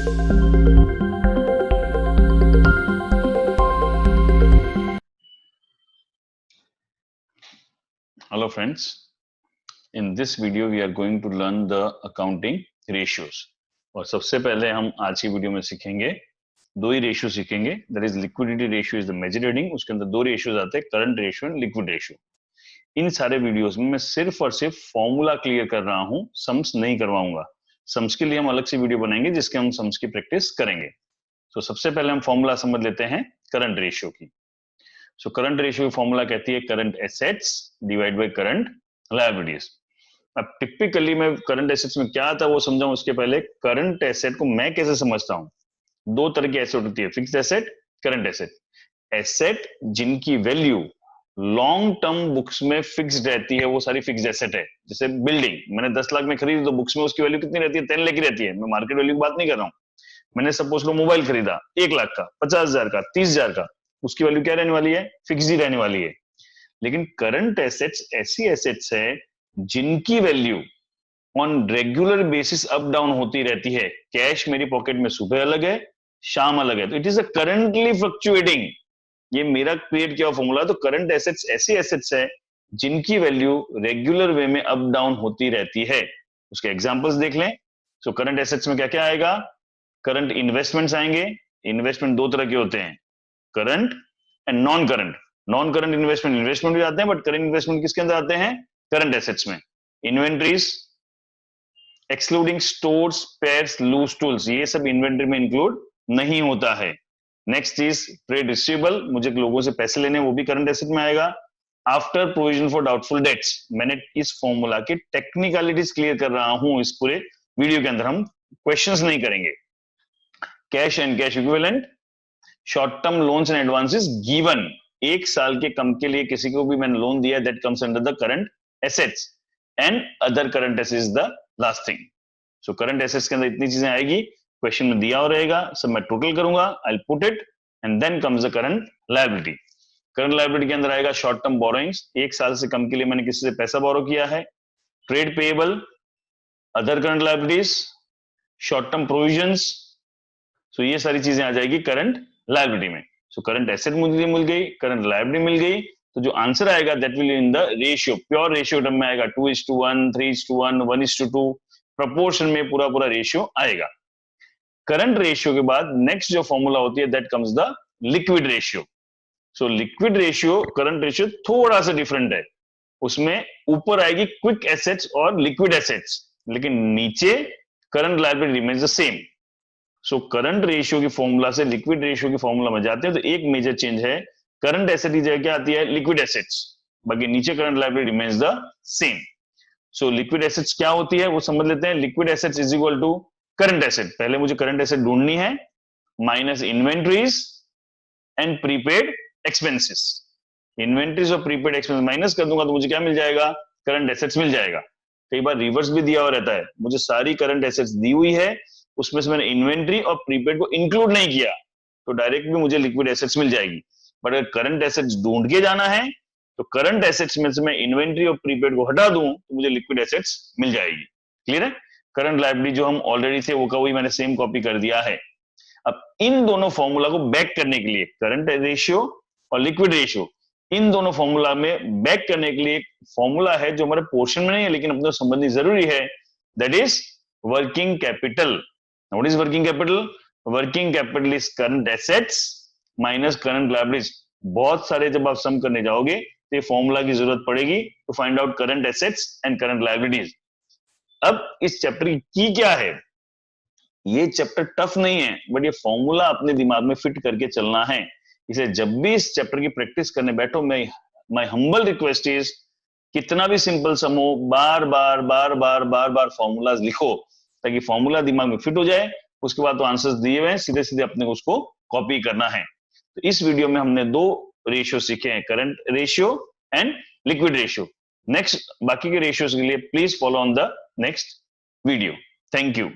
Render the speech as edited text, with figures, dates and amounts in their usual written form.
Hello friends, in this video we are going to learn the accounting ratios. और सबसे पहले हम आज की वीडियो में सीखेंगे दो ही रेशियो सीखेंगे, that is liquidity ratio is the major heading. उसके अंदर दो रेशियोज आते हैं, current ratio and liquid ratio. इन सारे वीडियोस में मैं सिर्फ और सिर्फ फॉर्मूला क्लियर कर रहा हूं, सम्स नहीं करवाऊंगा। सम्स के लिए हम अलग से वीडियो बनाएंगे जिसके हम सम्स की प्रैक्टिस करेंगे। तो सबसे पहले हम फॉर्मूला समझ लेते हैं करंट रेशियो की। सो करंट रेशियो की फॉर्मूला कहती है current assets divide by current liabilities. अब टिपिकली मैं करंट एसेट्स में क्या आता है वो समझाऊं, उसके पहले करंट एसेट को मैं कैसे समझता हूं। दो तरह की एसेट होती है, fixed asset, current asset. Asset जिनकी वैल्यू लॉन्ग टर्म बुक्स में फिक्स्ड रहती है वो सारी फिक्स्ड एसेट है। जैसे बिल्डिंग मैंने 10 लाख में खरीदी तो बुक्स में उसकी वैल्यू कितनी रहती है, 10 लाख की रहती है। मैं मार्केट वैल्यू की बात नहीं कर रहा हूं। मैंने सपोज लो मोबाइल खरीदा 1 लाख का, 50,000 का, 30,000 का, उसकी वैल्यू क्या रहने वाली है, फिक्स्ड ही रहने वाली है। लेकिन करंट एसेट्स ऐसी एसेट्स है जिनकी value on regular basis up down होती रहती है। कैश मेरी पॉकेट में सुबह अलग है, शाम अलग है, तो it is a currently fluctuating. ये मेरा क्रिएट किया फॉर्मूला। तो करंट एसेट्स ऐसी एसेट्स है जिनकी वैल्यू रेगुलर वे में अप डाउन होती रहती है। उसके एग्जांपल्स देख लें। सो करंट एसेट्स में क्या क्या आएगा, करंट इन्वेस्टमेंट्स आएंगे। इन्वेस्टमेंट दो तरह के होते हैं, current and non current. Non current investment investment भी आते हैं, बट करंट इन्वेस्टमेंट किसके अंदर आते हैं, करंट एसेट्स में। Inventories excluding stores, spares, loose tools, ये सब इन्वेंट्री में इंक्लूड नहीं होता है। नेक्स्ट इज ट्रेड रिसीवेबल, मुझे लोगों से पैसे लेने, वो भी करंट एसेट में आएगा। After provision for doubtful debts, मैंने इस फॉर्मूला की टेक्निकलिटीज क्लियर कर रहा हूं इस पूरे वीडियो के अंदर, हम क्वेश्चंस नहीं करेंगे। Cash and cash equivalent, short term loans and advances given, 1 साल के कम के लिए किसी को भी मैंने लोन दिया, that comes under the current assets. And other current assets is the last thing. So current assets के अंदर इतनी चीजें आएगी, क्वेश्चन में दिया हो रहेगा, सब मैं टोटल करूंगा, I will put it and then comes the current liability. Current liability के अंदर आएगा शॉर्ट टर्म बोरोइंग्स, 1 साल से कम के लिए मैंने किसी से पैसा बोरो किया है। Trade payable, other current liabilities, short term provisions. So ये सारी चीजें आ जाएगी करंट लायबिलिटी में। सो करंट एसेट मुझे मिल गई, करंट लायबिलिटी मिल गई, तो जो आंसर आएगा that will in the ratio, pure ratio term में आएगा। 2:1, 3:1, 1:2 प्रोपोर्शन में पूरा पूरा रेशियो आएगा। करंट रेशियो के बाद नेक्स्ट जो फॉर्मूला होती है that comes the liquid ratio. So liquid ratio current ratio थोड़ा सा डिफरेंट है, उसमें ऊपर आएगी क्विक एसेट्स और लिक्विड एसेट्स, लेकिन नीचे current liability remains the same. So current ratio की फॉर्मूला से लिक्विड रेशियो की फॉर्मूला में जाते हैं तो एक मेजर चेंज है, करंट एसेट की जगह क्या आती है, लिक्विड एसेट्स, बाकी नीचे current liability remains the same. So liquid assets क्या होती है वो समझ लेते हैं। Liquid assets is equal to current asset, पहले मुझे करंट एसेट ढूंढनी है, minus inventories and prepaid expenses. इन्वेंट्रीज और प्रीपेड एक्सपेंस माइनस कर दूंगा तो मुझे क्या मिल जाएगा, करंट एसेट्स मिल जाएगा। कई बार रिवर्स भी दिया हुआ रहता है, मुझे सारी करंट एसेट्स दी हुई है, उसमें से मैंने इन्वेंट्री और प्रीपेड को इंक्लूड नहीं किया, तो डायरेक्ट भी मुझे लिक्विड एसेट्स मिल जाएगी। बट अगर करंट एसेट्स ढूंढ के जाना है तो करंट एसेट्स में से मैं इन्वेंट्री और प्रीपेड को हटा दूं तो मुझे लिक्विड एसेट्स मिल जाएगी। क्लियर है। करंट लायबिलिटी जो हम ऑलरेडी थे वो का वही मैंने सेम कॉपी कर दिया है। अब इन दोनों फॉर्मूला को बैक करने के लिए, करंट रेशियो और लिक्विड रेशियो, इन दोनों फॉर्मूला में बैक करने के लिए एक फॉर्मूला है जो हमारे पोर्शन में नहीं है लेकिन अपने समझनी जरूरी है, that is working capital. What is working capital, working capital is current assets minus current liabilities. बहुत सारे जब आप सम करने जाओगे तो ये फॉर्मूला की जरूरत पड़ेगी to find out current assets and current liabilities. अब इस चैप्टर की क्या है, ये चैप्टर टफ नहीं है, बट ये फॉर्मूला अपने दिमाग में फिट करके चलना है। इसे जब भी इस चैप्टर की प्रैक्टिस करने बैठो, माय हम्बल रिक्वेस्ट इज, कितना भी सिंपल सम हो, बार बार बार बार बार बार फॉर्मूलाज लिखो ताकि फॉर्मूला दिमाग में फिट हो जाए। उसके बाद तो आंसर्स दिए हुए हैं, सीधे सीधे अपने को उसको कॉपी करना है। तो इस वीडियो में हमने दो रेशियो सीखे हैं, current ratio and liquid ratio. Next बाकी के रेशियोज के लिए please follow on the next video. Thank you.